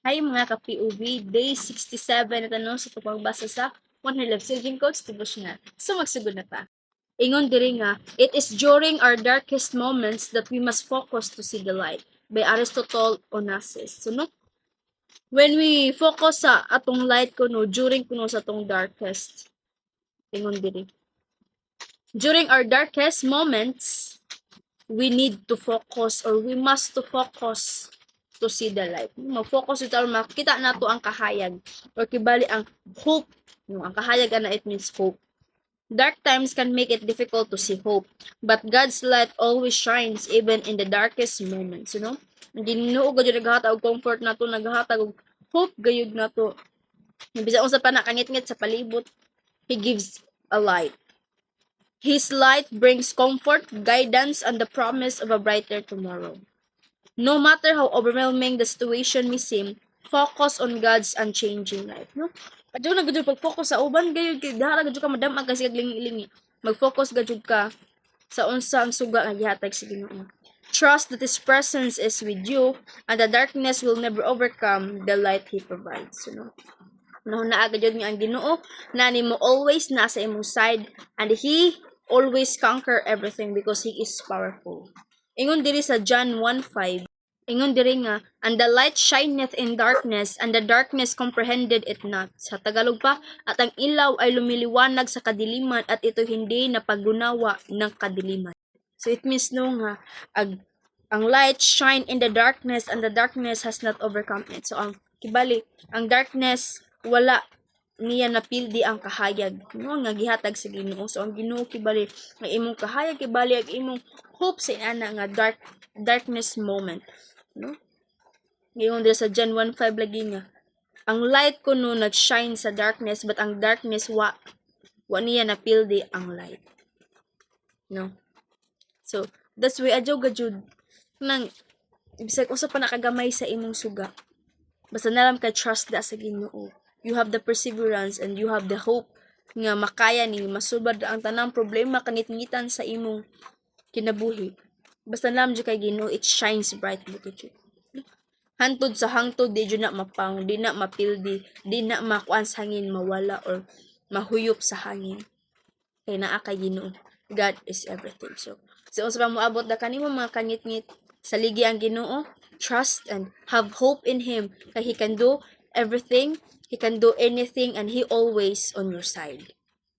Hi mga ka-POV, day 67 na tanong sa pagbasa sa One Love Saving Coach Devotional. So magsugod na ta. Ingon diri nga, it is during our darkest moments that we must focus to see the light. By Aristotle Onassis. So no, when we focus sa atong light kuno, during kuno sa atong darkest. Ingon diri. During our darkest moments, we need to focus or we must to focus to see the light. Mag-focus ito makita nato ang kahayag or kibali ang hope. Ang kahayag na it means hope. Dark times can make it difficult to see hope, but God's light always shines even in the darkest moments, you know? Ang Ginoo gayud naghatag og comfort nato, naghatag og hope gayud nato. Bisan unsa pa nakangit-ngit sa palibot, He gives a light. His light brings comfort, guidance, and the promise of a brighter tomorrow. No matter how overwhelming the situation may seem, focus on God's unchanging light. No? Adyo na gadyo pag-focus sa uban gayud kay dara gadyo ka madam kasi kaglingi-lingi. Mag-focus gadyo ka sa unsa ang suga nga gihatag sa Ginoo. Trust that His presence is with you and the darkness will never overcome the light He provides. You know? Nahuna agad yun nga ang Ginoo na nimo always nasa imong side and He always conquer everything because He is powerful. Ingon diri sa John 1:5, ingon diri nga, and the light shineth in darkness, and the darkness comprehended it not. Sa Tagalog pa, at ang ilaw ay lumiliwanag sa kadiliman at ito hindi napagunawa ng kadiliman. So it means no nga, ang light shine in the darkness and the darkness has not overcome it. So ang kibali, ang darkness wala niya napildi ang kahayag no nga gihatag sa Ginoo. So ang Ginoo kibali nga imong kahayag kibali ang imong hope sa ana nga darkness moment no. Ngayon sa John 1:5 lagi nga ang light kuno nag-shine sa darkness but ang darkness wa niya napildi ang light no. So that's why adyo gajud nang bisag usa pa nakagamay sa imong suga basta nalam ka trust da sa Ginoo. You have the perseverance and you have the hope nga makaya ni masubad ang tanang problema kanitngitan sa imong kinabuhi. Basta nalam jud kay Ginoo, it shines brightly to you. Hantod sa hangtod di jud na mapang, di na mapildi, di na makuan sa hangin mawala or mahuyop sa hangin. Kay naa kay Ginoo. God is everything. So unsa pa moabot da kanimo mga kangit-ngit saligi ang Ginoo, trust and have hope in Him kay He can do everything, He can do anything, and He always on your side.